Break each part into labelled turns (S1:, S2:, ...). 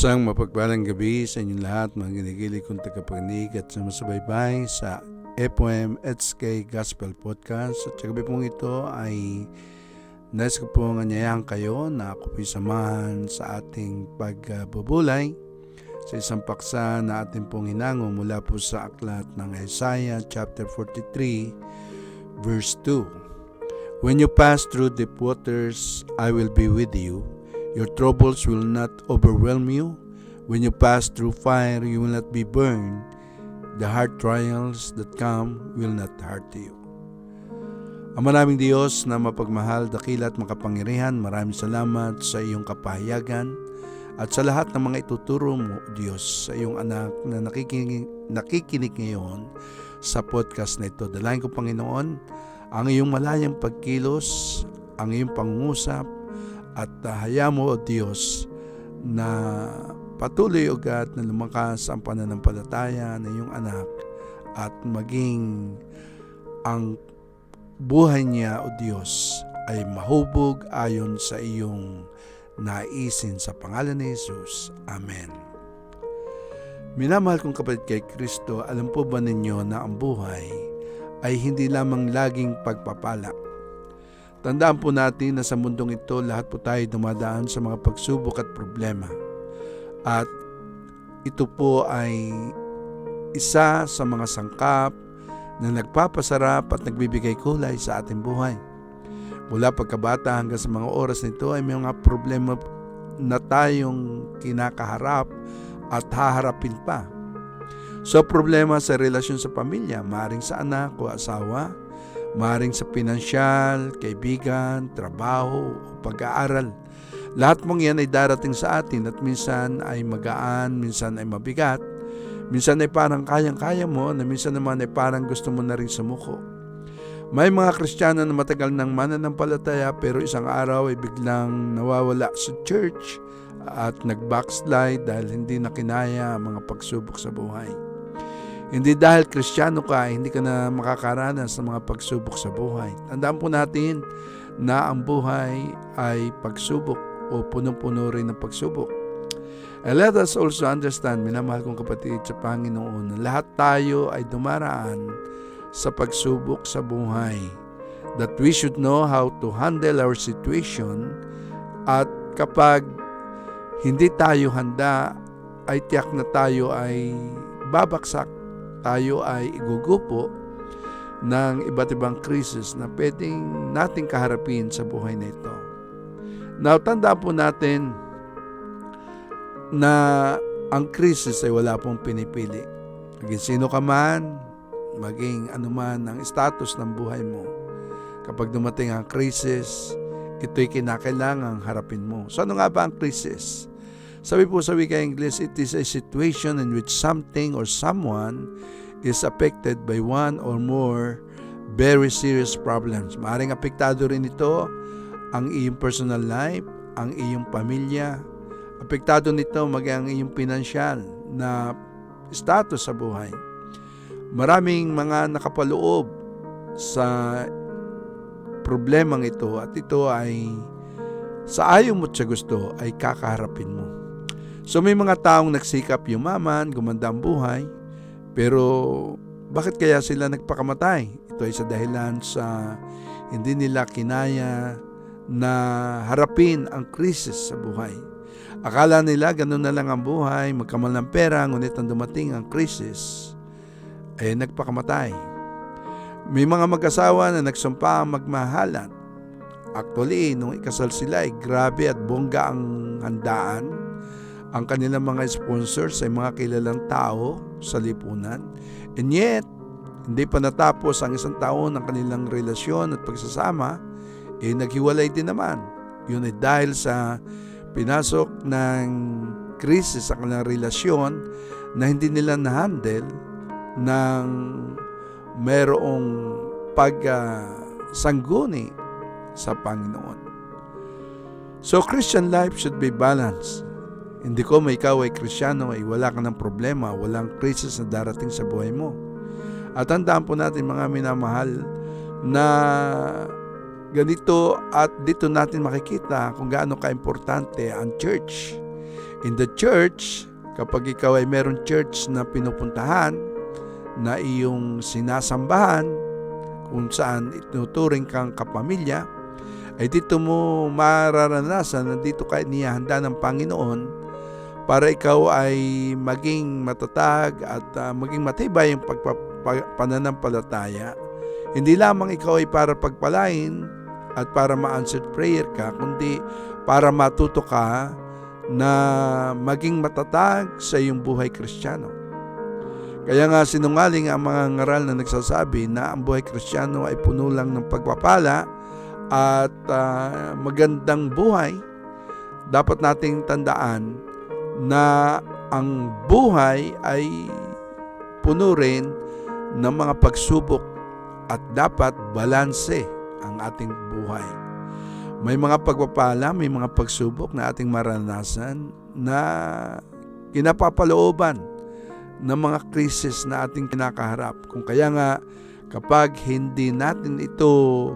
S1: Isang mapagpalang gabi sa inyong lahat, mga ginigilig kong tagapakinig at sumusubaybay sa FOM-HK Gospel Podcast. At sa gabi pong ito ay nais ko pong anyayahan kayo na ako po'y samahan sa ating pagbubulay sa isang paksa na ating pong hinango mula po sa aklat ng Isaiah chapter 43 verse 2. When you pass through deep waters, I will be with you. Your troubles will not overwhelm you. When you pass through fire, you will not be burned. The hard trials that come will not hurt you. Ama naming Diyos na mapagmahal, dakila at makapangyarihan, maraming salamat sa iyong kapahayagan at sa lahat ng mga ituturo mo, Diyos, sa iyong anak na nakikinig ngayon sa podcast na ito. Dalayan ko, Panginoon, ang iyong malayang pagkilos, ang iyong pangungusap, at hayaan mo, O Diyos, na patuloy ugat na lumakas ang pananampalataya ng iyong anak at maging ang buhay niya, O Diyos, ay mahubog ayon sa iyong naisin sa pangalan ni Jesus. Amen. Minamahal kong kapatid kay Kristo, alam po ba ninyo na ang buhay ay hindi lamang laging pagpapala? Tandaan po natin na sa mundong ito, lahat po tayo dumadaan sa mga pagsubok at problema. At ito po ay isa sa mga sangkap na nagpapasarap at nagbibigay kulay sa ating buhay. Mula pagkabata hanggang sa mga oras nito ay may mga problema na tayong kinakaharap at haharapin pa. So problema sa relasyon sa pamilya, maaaring sa anak o asawa, maaaring sa pinansyal, kaibigan, trabaho, o pag-aaral. Lahat mong yan ay darating sa atin at minsan ay magaan, minsan ay mabigat, minsan ay parang kayang-kaya mo, na minsan naman ay parang gusto mo na rin sumuko. May mga Kristiyano na matagal nang mananampalataya pero isang araw ay biglang nawawala sa church at nag-backslide dahil hindi na kinaya ang mga pagsubok sa buhay. Hindi dahil Kristiyano ka, hindi ka na makakaranas ng mga pagsubok sa buhay. Tandaan po natin na ang buhay ay pagsubok o punong-puno rin ng pagsubok. And let us also understand, minamahal kong kapatid sa Panginoon, na lahat tayo ay dumaraan sa pagsubok sa buhay. That we should know how to handle our situation, at kapag hindi tayo handa, ay tiyak na tayo ay babaksak. Tayo ay igugupo ng iba't ibang krisis na pwedeng nating kaharapin sa buhay na ito. Now, tandaan po natin na ang krisis ay wala pong pinipili. Maging sino ka man, maging anuman ang status ng buhay mo, kapag dumating ang krisis, ito'y kinakailangang harapin mo. So ano nga ba ang krisis? Sabi po sa wika English, it is a situation in which something or someone is affected by one or more very serious problems. Maaaring apektado rin ito ang iyong personal life, ang iyong pamilya. Apektado nito maging ang iyong pinansyal na status sa buhay. Maraming mga nakapaloob sa problemang ito at ito ay sa ayaw mo at sa gusto ay kakaharapin mo. So may mga taong nagsikap yumaman, gumanda ang buhay, pero bakit kaya sila nagpakamatay? Ito ay sa dahilan sa hindi nila kinaya na harapin ang krisis sa buhay. Akala nila ganun na lang ang buhay, magkamal ng pera, ngunit ang dumating ang krisis, ay nagpakamatay. May mga mag-asawa na nagsumpa ang magmahalan. Actually, nung ikasal sila ay grabe at bongga ang handaan. Ang kanilang mga sponsors ay mga kilalang tao sa lipunan. And yet, hindi pa natapos ang isang taon ng kanilang relasyon at pagsasama, naghiwalay din naman. Yun ay dahil sa pinasok ng krisis sa kanilang relasyon na hindi nila na-handle ng merong pagsangguni sa Panginoon. So, Christian life should be balanced. Hindi ko may ikaw ay Kristiyano ay wala ka ng problema, walang krisis na darating sa buhay mo. At tandaan po natin mga minamahal na ganito at dito natin makikita kung gaano ka-importante ang church. In the church, kapag ikaw ay meron church na pinupuntahan, na iyong sinasambahan, kung saan ituturing kang kapamilya, ay dito mo mararanasan na dito ka inihahanda ng Panginoon para ikaw ay maging matatag at maging matibay yung pananampalataya. Hindi lamang ikaw ay para pagpalain at para ma-answered prayer ka, kundi para matuto ka na maging matatag sa iyong buhay Kristiyano. Kaya nga sinungaling ang mga ngaral na nagsasabi na ang buhay Kristiyano ay puno lang ng pagpapala at magandang buhay. Dapat nating tandaan na ang buhay ay puno rin ng mga pagsubok at dapat balanse ang ating buhay. May mga pagpapala, may mga pagsubok na ating maranasan na kinapapalooban ng mga krisis na ating kinakaharap. Kung kaya nga, kapag hindi natin ito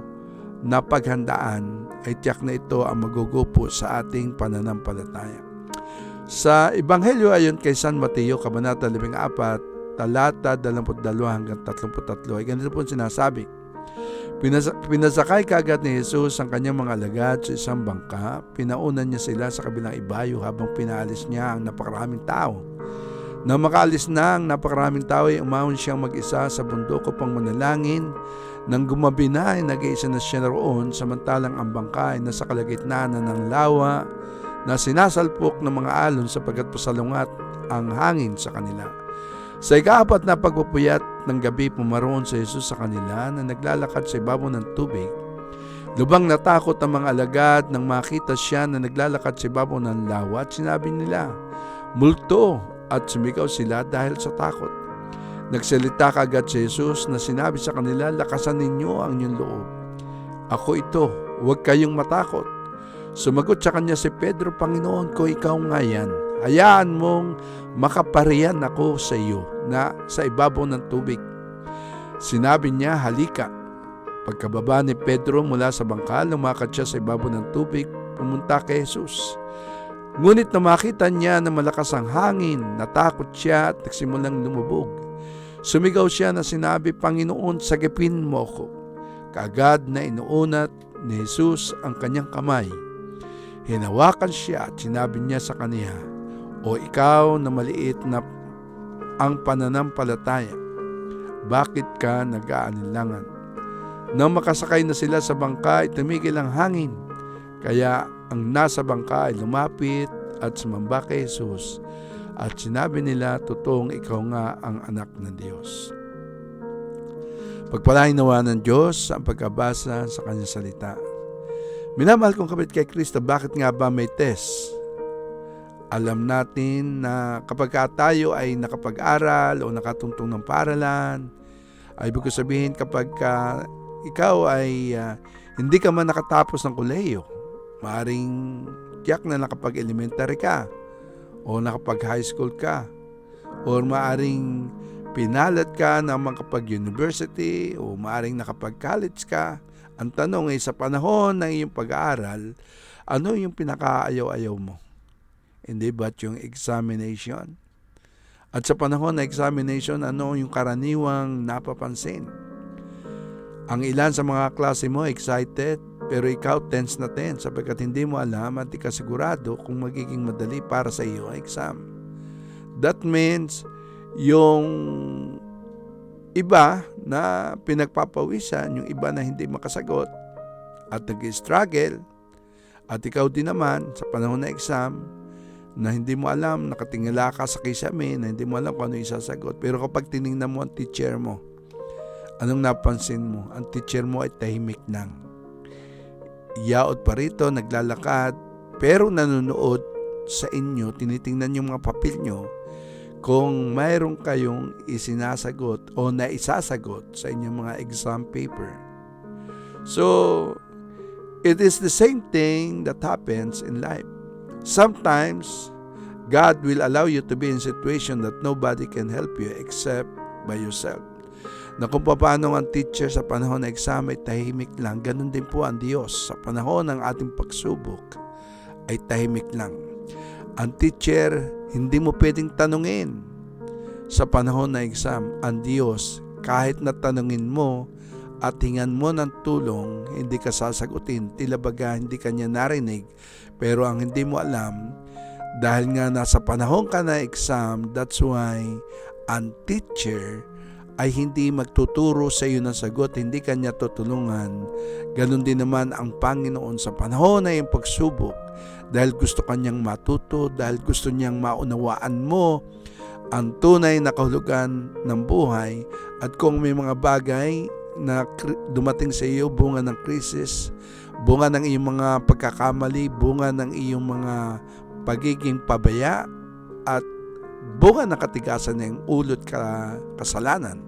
S1: napaghandaan, ay tiyak na ito ang magugupo sa ating pananampalataya. Sa Ebanghelyo ayon kay San Mateo, Kabanata 14, talata 22 hanggang 33, ay ganito po sinasabi. Pinasakay kaagad ni Jesus ang kanyang mga alagad sa isang bangka. Pinaunan niya sila sa kabilang ibayo habang pinaalis niya ang napakaraming tao. Nang makaalis na ang napakaraming tao, ay umahon siyang mag-isa sa bundok upang manalangin. Nang gumabi na ay nag-iisa na siya roon, samantalang ang bangka ay nasa kalagitnaan ng lawa na sinasalpok ng mga alon sapagkat pasalungat ang hangin sa kanila. Sa ika-4 na pagpupuyat ng gabi, pumaroon si Jesus sa kanila na naglalakad sa ibabaw ng tubig. Lubang natakot ang mga alagad nang makita siya na naglalakad sa ibabaw ng lawa at sinabi nila, "Multo!" at sumigaw sila dahil sa takot. Nagsalita kaagad si Jesus na sinabi sa kanila, "Lakasan ninyo ang inyong loob. Ako ito, huwag kayong matakot." Sumagot sa kanya si Pedro, "Panginoon ko, ikaw nga yan. Hayaan mong makapariyan ako sa iyo na sa ibabaw ng tubig." Sinabi niya, "Halika." Pagkababa ni Pedro mula sa bangka, lumakad siya sa ibabaw ng tubig, pumunta kay Jesus. Ngunit na makita niya na malakas ang hangin, natakot siya at nagsimulang lumubog. Sumigaw siya na sinabi, "Panginoon, sagipin mo ako." Kaagad na inuunat ni Jesus ang kanyang kamay. Hinawakan siya at sinabi niya sa kaniya, "O ikaw na maliit na ang pananampalataya, bakit ka nag-aalinlangan?" Nang makasakay na sila sa bangka, ay tumigil ang hangin. Kaya ang nasa bangka ay lumapit at sumamba kay Jesus at sinabi nila, "Totoong ikaw nga ang anak ng Diyos." Pagpalain nawa ng Diyos ang pagkabasa sa kanyang salita. Minamahal kong kapatid kay Kristo, bakit nga ba may test? Alam natin na kapag tayo ay nakapag-aral o nakatungtong ng paaralan, ay ibig sabihin kapag ikaw ay hindi ka man nakatapos ng kolehiyo, maaring tiyak na nakapag-elementary ka o nakapag-high school ka o maaring pinalat ka na makapag-university o maaring nakapag-college ka. Ang tanong ay sa panahon ng iyong pag-aaral, ano yung pinakaayaw-ayaw mo? Hindi ba't yung examination? At sa panahon ng examination, ano yung karaniwang napapansin? Ang ilan sa mga klase mo excited, pero ikaw tense na tense sapagkat hindi mo alam at di ka sigurado kung magiging madali para sa iyo ang exam. That means yung iba na pinagpapawisan, yung iba na hindi makasagot at nag-struggle, at ikaw din naman sa panahon ng exam na hindi mo alam, nakatingala ka sa kisame na hindi mo alam kung ano isasagot. Pero kapag tinignan mo ang teacher mo, anong napansin mo? Ang teacher mo ay tahimik lang. Yaot pa rito, naglalakad, pero nanonood sa inyo, tinitingnan yung mga papel nyo kung mayroon kayong isinasagot o naisasagot sa inyong mga exam paper. So, it is the same thing that happens in life. Sometimes, God will allow you to be in a situation that nobody can help you except by yourself. Na kung paano ang teacher sa panahon ng exam ay tahimik lang, ganun din po ang Diyos sa panahon ng ating pagsubok ay tahimik lang. Ang teacher, hindi mo pwedeng tanungin sa panahon na exam. Ang Diyos, kahit na tanungin mo at hingan mo ng tulong, hindi ka sasagutin. Tila baga hindi ka niya narinig. Pero ang hindi mo alam, dahil nga nasa panahon ka na exam, that's why ang teacher ay hindi magtuturo sa iyo ng sagot, hindi ka niya tutulungan. Ganon din naman ang Panginoon sa panahon na yung pagsubok, dahil gusto kanyang matuto, dahil gusto niyang maunawaan mo ang tunay na kahulugan ng buhay. At kung may mga bagay na dumating sa iyo, bunga ng krisis, bunga ng iyong mga pagkakamali, bunga ng iyong mga pagiging pabaya, at bunga ng katigasan ng ulot kasalanan.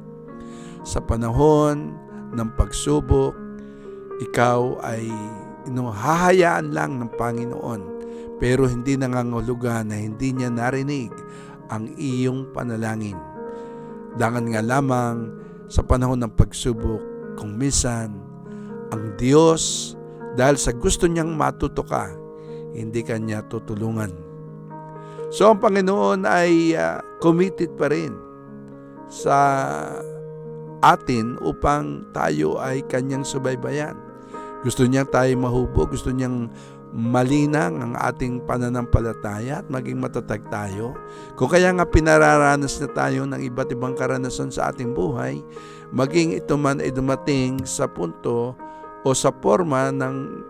S1: Sa panahon ng pagsubok, ikaw ay hahayaan lang ng Panginoon, pero hindi nangangahulugan na hindi niya narinig ang iyong panalangin. Dangan nga lamang sa panahon ng pagsubok, kung minsan ang Diyos, dahil sa gusto niyang matuto ka, hindi ka niya tutulungan. So ang Panginoon ay committed pa rin sa atin upang tayo ay kanyang subaybayan. Gusto niyang tayo mahubog, gusto niyang malinang ang ating pananampalataya at maging matatag tayo. Kung kaya nga pinararanas na tayo ng iba't ibang karanasan sa ating buhay, maging ito man ay dumating sa punto o sa forma ng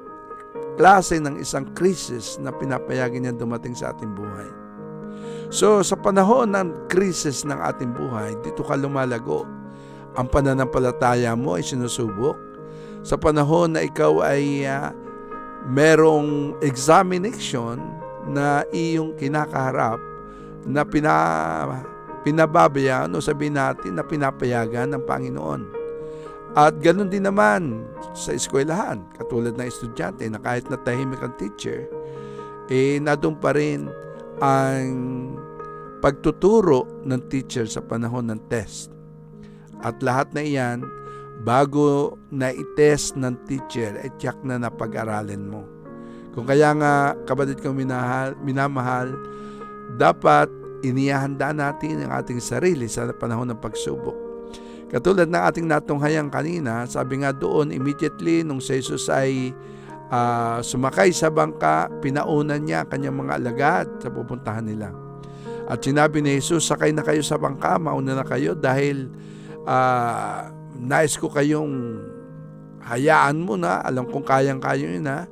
S1: klase ng isang krisis na pinapayagan niya dumating sa ating buhay. So sa panahon ng krisis ng ating buhay, dito ka lumalago. Ang pananampalataya mo ay sinusubok. Sa panahon na ikaw ay merong examination na iyong kinakaharap, na pinababayaan o sabihin natin na pinapayagan ng Panginoon. At ganoon din naman sa eskwelahan, katulad ng estudyante na kahit na tahimik ang teacher, nadun pa rin ang pagtuturo ng teacher sa panahon ng test. At lahat na iyan, bago na i-test ng teacher, tiyak na napag-aralin mo. Kung kaya nga, kapatid kong minamahal, dapat inihanda natin ang ating sarili sa panahon ng pagsubok. Katulad ng ating natunghayan kanina, sabi nga doon, immediately nung si Jesus ay sumakay sa bangka, pinaunan niya kanyang mga alagad sa pupuntahan nila. At sinabi ni Jesus, sakay na kayo sa bangka, mauna na kayo dahil nais ko kayong hayaan mo na, alam kong kayang-kaya yun na.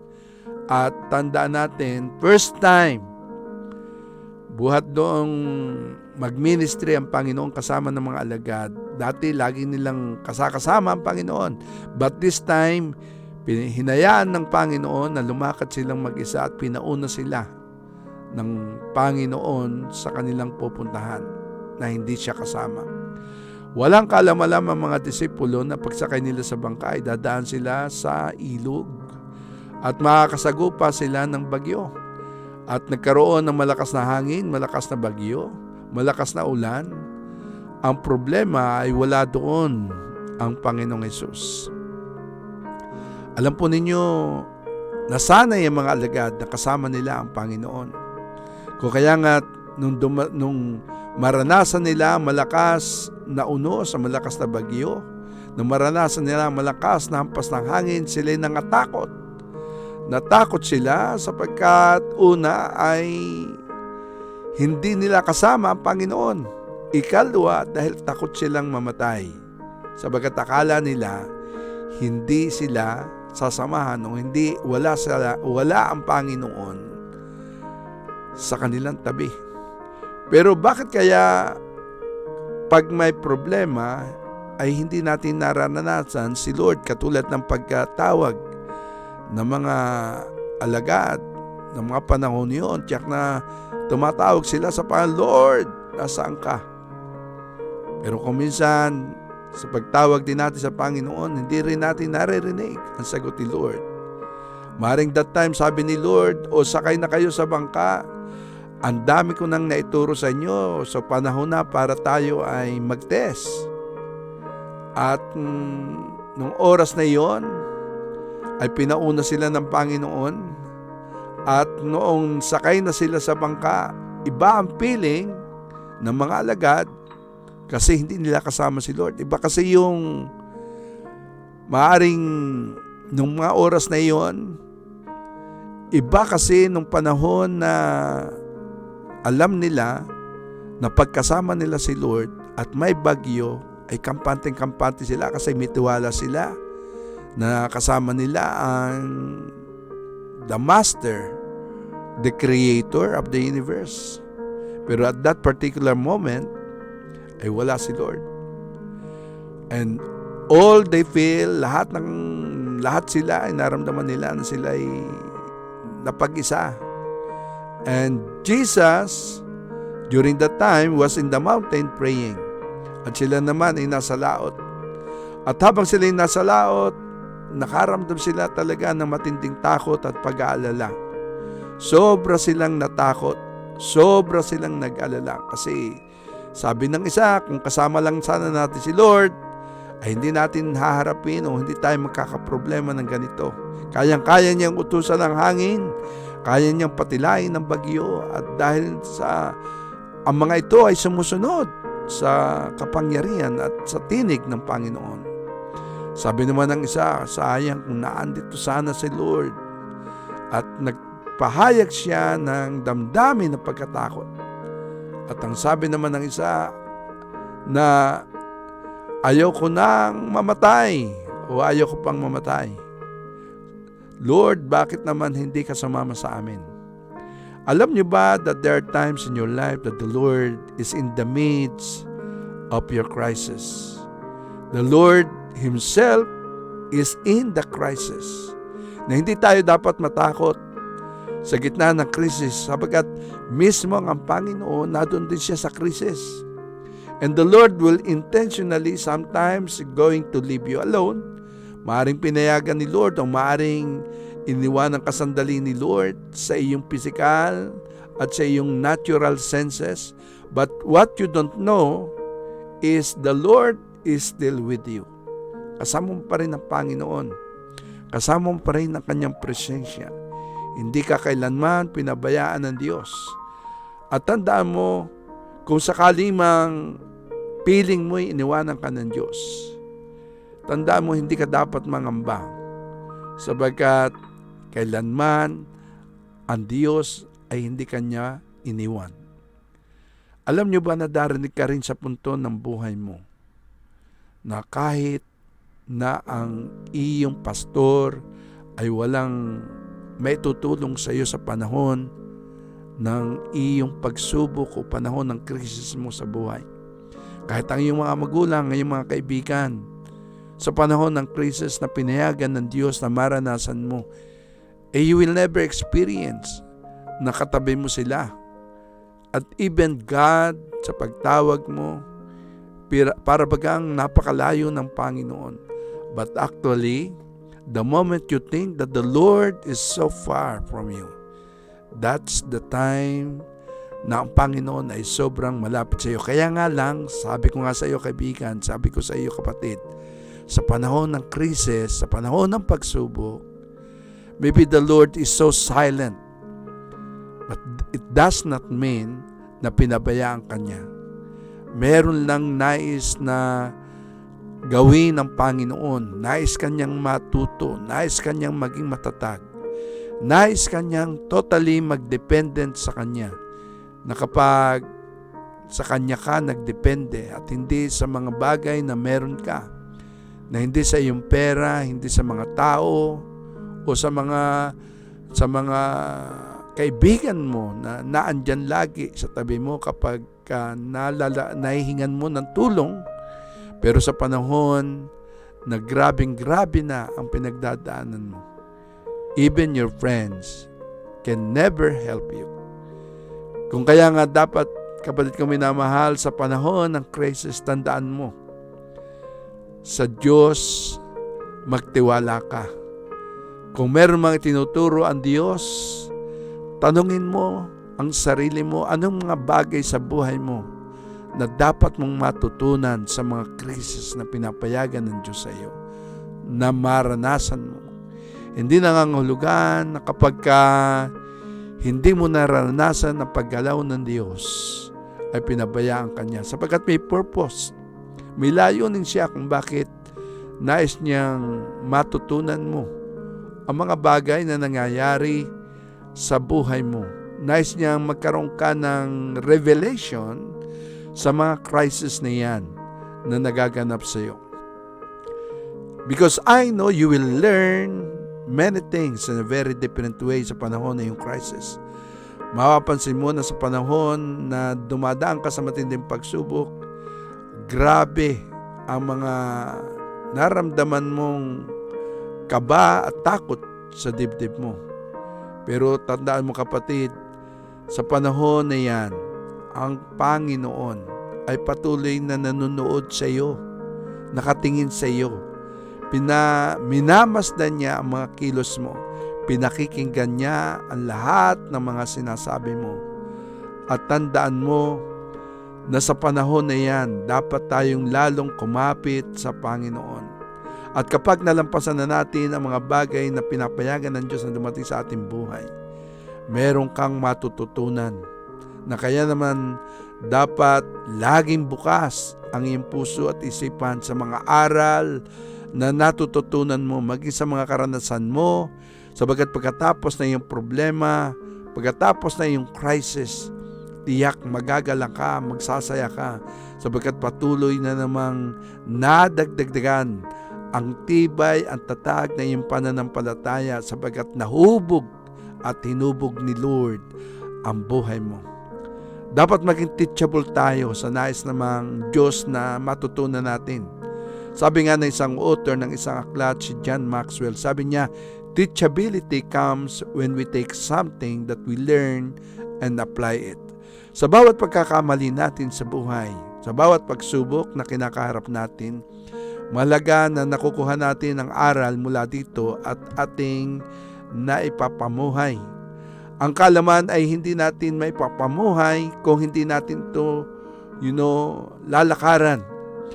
S1: At tandaan natin, first time, buhat doong mag-ministry ang Panginoon kasama ng mga alagad. Dati, lagi nilang kasama ang Panginoon. But this time, hinayaan ng Panginoon na lumakad silang mag-isa at pinauna sila ng Panginoon sa kanilang pupuntahan na hindi siya kasama. Walang kalam-alam ang mga disipulo na pagsakay nila sa bangka ay dadaan sila sa ilog at makakasagupa sila ng bagyo. At nagkaroon ng malakas na hangin, malakas na bagyo, malakas na ulan. Ang problema ay wala doon ang Panginoong Hesus. Alam po ninyo, nasanay ang mga alagad na kasama nila ang Panginoon. Kung kaya nga, nung maranasan nila malakas na unos sa malakas na bagyo, nung maranasan nila malakas na hampas ng hangin, sila nangatakot. Natakot sila sapagkat una ay hindi nila kasama ang Panginoon. Ikalwa, dahil takot silang mamatay. Sabagat akala nila hindi sila sasamahan o wala ang Panginoon sa kanilang tabi. Pero bakit kaya pag may problema ay hindi natin naranasan si Lord katulad ng pagkatawag ng mga alagad ng mga panahon yun? Tiyak na tumatawag sila sa Panginoon, Lord, nasaan ka? Pero kung minsan sa pagtawag din natin sa Panginoon, hindi rin natin naririnig ang sagot ni Lord. Maring that time sabi ni Lord, sakay na kayo sa bangka, ang dami ko nang naituro sa inyo, so panahon na para tayo ay mag-test. At nung oras na iyon, ay pinauna sila ng Panginoon At noong sakay na sila sa bangka, iba ang feeling ng mga alagad kasi hindi nila kasama si Lord. Iba kasi yung maaring nung mga oras na iyon, iba kasi nung panahon na alam nila na pagkasama nila si Lord at may bagyo, ay kampanteng-kampante sila kasi may tiwala sila na kasama nila ang the Master, the Creator of the universe. Pero at that particular moment, ay wala si Lord. And all they feel, lahat sila ay naramdaman nila na sila ay napag-isa. And Jesus, during that time, was in the mountain praying. At sila naman ay nasa laot. At habang sila ay nasa laot, nakaramdam sila talaga ng matinding takot at pag-aalala. Sobra silang natakot. Sobra silang nag-alala. Kasi sabi ng isa, kung kasama lang sana natin si Lord, ay hindi natin haharapin o hindi tayo magkakaproblema ng ganito. Kayang-kaya niyang utusan ng hangin, kaya niyang patilayin ng bagyo, at dahil sa ang mga ito ay sumusunod sa kapangyarihan at sa tinig ng Panginoon. Sabi naman ng isa, sayang kung naandito sana si Lord, at nagpahayag siya ng damdamin ng pagkatakot. At ang sabi naman ng isa na ayaw ko nang mamatay o ayaw ko pang mamatay. Lord, bakit naman hindi ka sumama sa amin? Alam niyo ba that there are times in your life that the Lord is in the midst of your crisis? The Lord Himself is in the crisis. Na hindi tayo dapat matakot sa gitna ng krisis sapagkat mismo ang Panginoon nadoon din siya sa krisis. And the Lord will intentionally sometimes going to leave you alone. Maaring pinayagan ni Lord o maaring iniwanan ka sandali ni Lord sa iyong physical at sa iyong natural senses. But what you don't know is the Lord is still with you. Kasama mo pa rin ang Panginoon. Kasama mo pa rin ang kanyang presensya. Hindi ka kailanman pinabayaan ng Diyos. At tandaan mo, kung sakali mang piling mo'y iniwanan ka ng Diyos, tandaan mo hindi ka dapat mangamba. Sabagkat kailanman ang Diyos ay hindi kanya iniwan. Alam niyo ba na darinig ka rin sa punto ng buhay mo na kahit na ang iyong pastor ay walang may tutulong sa iyo sa panahon ng iyong pagsubok o panahon ng krisis mo sa buhay. Kahit ang iyong mga magulang, ang iyong mga kaibigan, sa panahon ng krisis na pinayagan ng Diyos na maranasan mo, you will never experience na katabi mo sila. At even God, sa pagtawag mo, para bagang napakalayo ng Panginoon. But actually, the moment you think that the Lord is so far from you, that's the time na ang Panginoon ay sobrang malapit sa iyo. Kaya nga lang, sabi ko nga sa iyo kaibigan, sabi ko sa iyo kapatid, sa panahon ng krisis, sa panahon ng pagsubok, maybe the Lord is so silent, but it does not mean na pinabayaan ka niya. Meron lang nais na gawin ng Panginoon. Nais kanyang matuto. Nais kanyang maging matatag. Nais kanyang totally magdependent sa kanya. Na kapag sa kanya ka nagdepende at hindi sa mga bagay na meron ka, na hindi sa iyong pera, hindi sa mga tao o sa mga kaibigan mo na naandyan lagi sa tabi mo kapag nahihingan mo ng tulong, pero sa panahon na grabing-grabe na ang pinagdadaanan mo, even your friends can never help you. Kung kaya nga dapat, kapatid ko minamahal, sa panahon ng crisis, tandaan mo, sa Diyos magtiwala ka. Kung meron mga tinuturo ang Diyos, tanungin mo ang sarili mo, anong mga bagay sa buhay mo na dapat mong matutunan sa mga krisis na pinapayagan ng Diyos sa iyo, na maranasan mo. Hindi nangangahulugan na kapag hindi mo naranasan ang paggalaw ng Diyos, ay pinabayaan ka niya sapagkat may purpose. May layunin siya kung bakit nais niyang matutunan mo ang mga bagay na nangyayari sa buhay mo. Nais niyang magkaroon ka ng revelation sa mga crisis na yan na nagaganap sa iyo. Because I know you will learn many things in a very different way sa panahon na yung crisis. Mapapansin mo na sa panahon na dumadaan ka sa matinding pagsubok, grabe ang mga naramdaman mong kaba at takot sa dibdib mo. Pero tandaan mo kapatid, sa panahon na yan, ang Panginoon ay patuloy na nanonood sa iyo, nakatingin sa iyo. Minamasdan niya ang mga kilos mo. Pinakikinggan niya ang lahat ng mga sinasabi mo. At tandaan mo na sa panahon na yan, dapat tayong lalong kumapit sa Panginoon. At kapag nalampasan na natin ang mga bagay na pinapayagan ng Diyos na dumating sa ating buhay, meron kang matututunan na kaya naman dapat laging bukas ang iyong puso at isipan sa mga aral na natututunan mo, maging sa mga karanasan mo, sabagat pagkatapos na yung problema, pagkatapos na yung crisis, tiyak magagalang ka, magsasaya ka, sabagat patuloy na namang nadagdagdagan ang tibay, ang tatag na iyong pananampalataya, sabagat nahubog at hinubog ni Lord ang buhay mo. Dapat maging teachable tayo sa nais namang Diyos na matutunan natin. Sabi nga ng isang author ng isang aklat, si John Maxwell, sabi niya, teachability comes when we take something that we learn and apply it. Sa bawat pagkakamali natin sa buhay, sa bawat pagsubok na kinakaharap natin, mahalaga na nakukuha natin ang aral mula dito at ating naipapamuhay. Ang kalaman ay hindi natin maipapamuhay kung hindi natin to, lalakaran.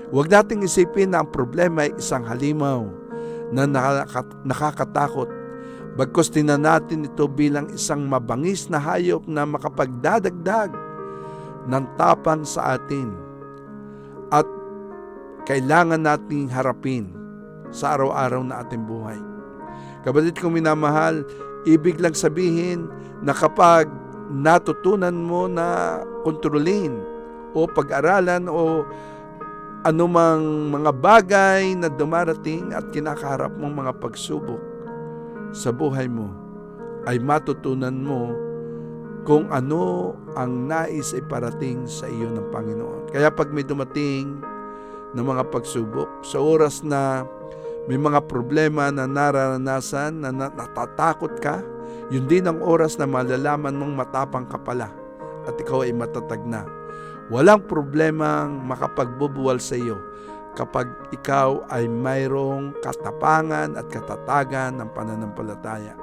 S1: Huwag nating isipin na ang problema ay isang halimaw na nakakatakot. Bagkus tingnan natin ito bilang isang mabangis na hayop na makapagdadagdag ng tapang sa atin. At kailangan nating harapin sa araw-araw na ating buhay. Kapatid kong minamahal, ibig lang sabihin na kapag natutunan mo na kontrolin o pag-aralan o anumang mga bagay na dumarating at kinakaharap mong mga pagsubok sa buhay mo, ay matutunan mo kung ano ang nais ay parating sa iyo ng Panginoon. Kaya pag may dumating na mga pagsubok, sa oras na may mga problema na nararanasan, na natatakot ka, yun din ang oras na malalaman mong matapang ka pala at ikaw ay matatag na. Walang problemang makapagbubuwal sa iyo kapag ikaw ay mayroong katapangan at katatagan ng pananampalataya.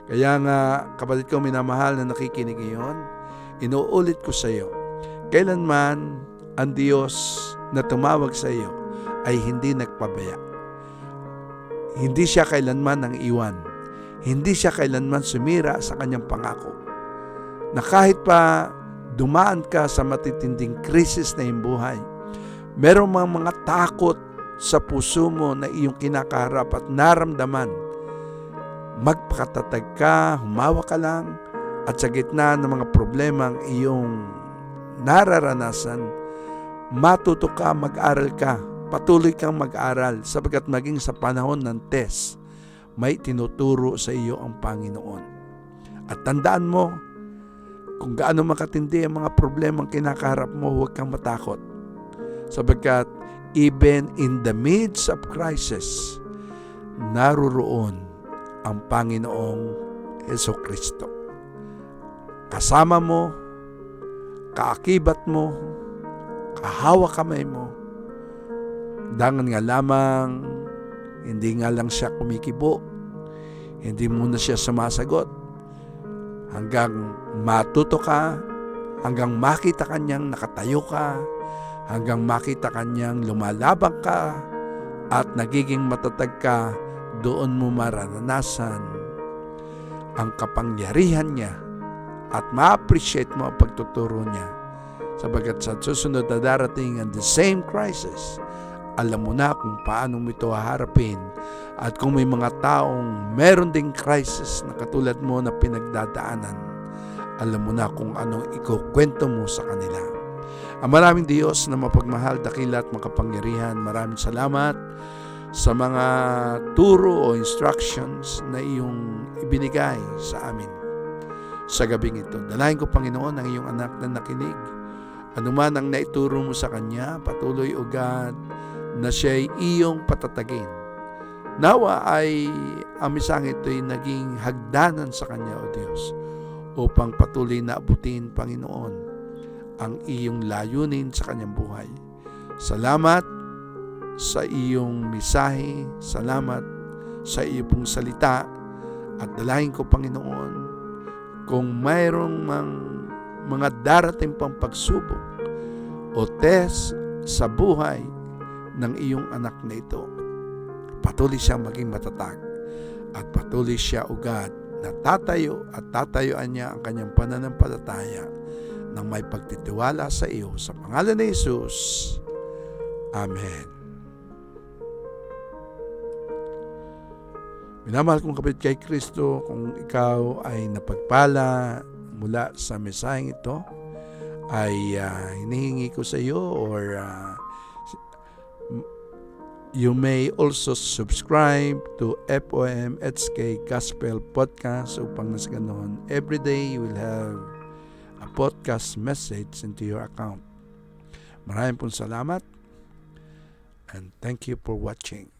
S1: Kaya nga, kapatid ko minamahal na nakikinig ngayon, inuulit ko sa iyo, kailanman ang Diyos na tumawag sa iyo ay hindi nagpabaya. Hindi siya kailanman nang iwan. Hindi siya kailanman sumira sa kanyang pangako. Na kahit pa dumaan ka sa matitinding krisis na iyong buhay, merong mga takot sa puso mo na iyong kinakaharap at naramdaman, magpakatatag ka, humawa ka lang, at sa gitna ng mga problemang iyong nararanasan, matuto ka, mag-aral ka, patuloy kang mag-aral, sapagkat maging sa panahon ng test, may tinuturo sa iyo ang Panginoon. At tandaan mo, kung gaano makatindi ang mga problemang kinakaharap mo, huwag kang matakot. Sapagkat even in the midst of crisis, naruroon ang Panginoong Jesucristo. Kasama mo, kaakibat mo, kahawak kamay mo, dangan nga lamang, hindi nga lang siya kumikibo, hindi muna siya sumasagot, hanggang matuto ka, hanggang makita kanyang nakatayo ka, hanggang makita kanyang lumalabang ka, at nagiging matatag ka, doon mo maranasan ang kapangyarihan niya at ma-appreciate mo ang pagtuturo niya. Sabagat sa susunod na darating ang the same crisis, alam mo na kung paano mo ito haharapin. At kung may mga taong meron ding crisis na katulad mo na pinagdadaanan, alam mo na kung anong ikukwento mo sa kanila. Ang maraming Diyos na mapagmahal, dakila at makapangyarihan, maraming salamat sa mga turo o instructions na iyong ibinigay sa amin sa gabing ito. Dalahin ko, Panginoon, ang iyong anak na nakinig. Ano man ang naituro mo sa kanya, patuloy, O God, na siya'y iyong patatagin. Nawa ay ang misang ito'y naging hagdanan sa kanya, O Diyos, upang patuloy na abutin, Panginoon, ang iyong layunin sa kanyang buhay. Salamat sa iyong misahe, salamat sa iyong salita, at dalahin ko, Panginoon, kung mayroong mga darating pang pagsubok o test sa buhay ng iyong anak na ito, patuloy siyang maging matatag at patuloy siya, O God, na tatayo at tatayuan niya ang kanyang pananampalataya ng may pagtitiwala sa iyo. Sa pangalan ni Jesus, Amen. Minamahal kong kapatid kay Kristo, kung ikaw ay napagpala mula sa mensaheng ito, ay hinihingi ko sa iyo, or you may also subscribe to FOMHK Gospel Podcast upang nas ganon, every day you will have a podcast message into your account. Maraming pong salamat and thank you for watching.